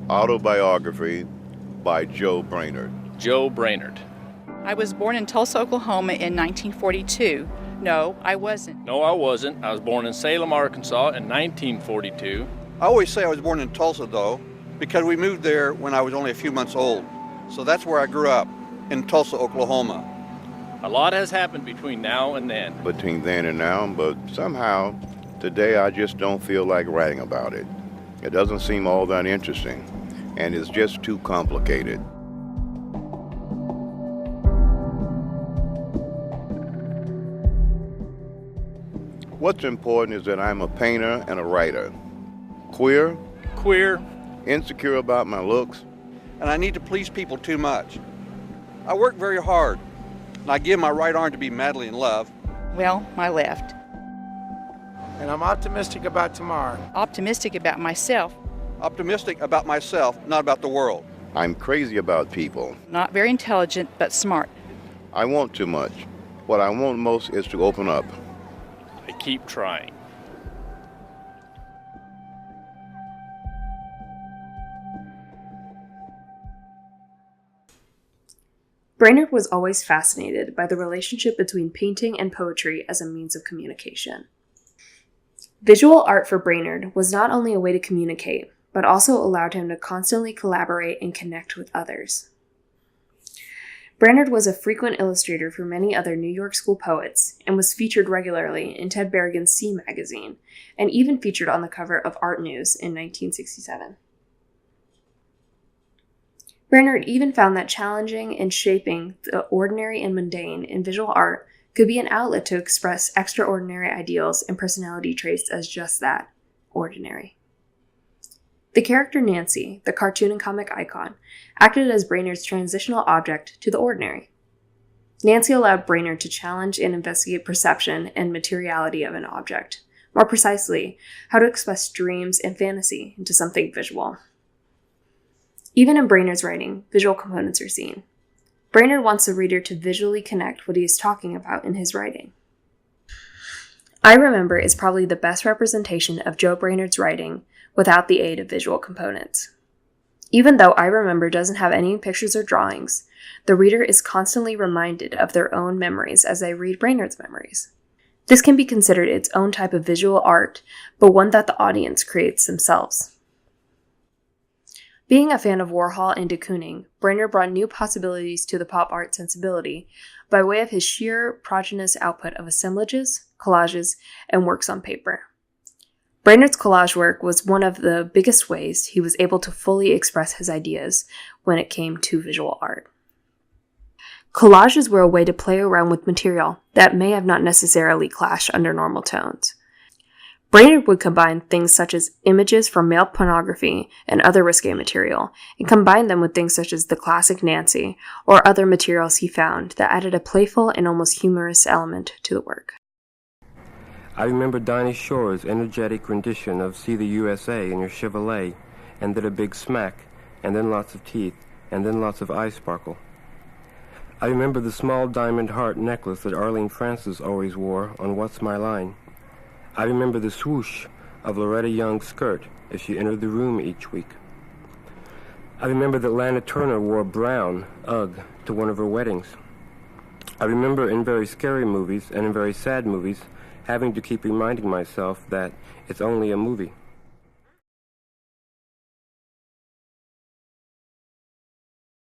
Autobiography by Joe Brainard. Joe Brainard. I was born in Tulsa, Oklahoma in 1942. No, I wasn't. No, I wasn't. I was born in Salem, Arkansas in 1942. I always say I was born in Tulsa, though, because we moved there when I was only a few months old. So that's where I grew up, in Tulsa, Oklahoma. A lot has happened between now and then. Between then and now, but somehow today I just don't feel like writing about it. It doesn't seem all that interesting, and it's just too complicated. What's important is that I'm a painter and a writer. Queer, insecure about my looks, And I need to please people too much. I work very hard, and I give my right arm to be madly in love. Well, my left. And I'm optimistic about tomorrow. Optimistic about myself. Optimistic about myself, not about the world. I'm crazy about people. Not very intelligent, but smart. I want too much. What I want most is to open up. I keep trying. Brainard was always fascinated by the relationship between painting and poetry as a means of communication. Visual art for Brainard was not only a way to communicate, but also allowed him to constantly collaborate and connect with others. Brainard was a frequent illustrator for many other New York school poets and was featured regularly in Ted Berrigan's C magazine, and even featured on the cover of Art News in 1967. Brainard even found that challenging and shaping the ordinary and mundane in visual art could be an outlet to express extraordinary ideals and personality traits as just that, ordinary. The character Nancy, the cartoon and comic icon, acted as Brainard's transitional object to the ordinary. Nancy allowed Brainard to challenge and investigate perception and materiality of an object, more precisely, how to express dreams and fantasy into something visual. Even in Brainard's writing, visual components are seen. Brainard wants the reader to visually connect what he is talking about in his writing. I Remember is probably the best representation of Joe Brainard's writing without the aid of visual components. Even though I Remember doesn't have any pictures or drawings, the reader is constantly reminded of their own memories as they read Brainard's memories. This can be considered its own type of visual art, but one that the audience creates themselves. Being a fan of Warhol and de Kooning, Brainard brought new possibilities to the pop art sensibility by way of his sheer prodigious output of assemblages, collages, and works on paper. Brainard's collage work was one of the biggest ways he was able to fully express his ideas when it came to visual art. Collages were a way to play around with material that may have not necessarily clashed under normal tones. Brainard would combine things such as images from male pornography and other risque material, and combine them with things such as the classic Nancy, or other materials he found that added a playful and almost humorous element to the work. I remember Dinah Shore's energetic rendition of See the USA in your Chevrolet, and then a big smack, and then lots of teeth, and then lots of eye sparkle. I remember the small diamond heart necklace that Arlene Francis always wore on What's My Line. I remember the swoosh of Loretta Young's skirt as she entered the room each week. I remember that Lana Turner wore brown UGG to one of her weddings. I remember in very scary movies and in very sad movies having to keep reminding myself that it's only a movie.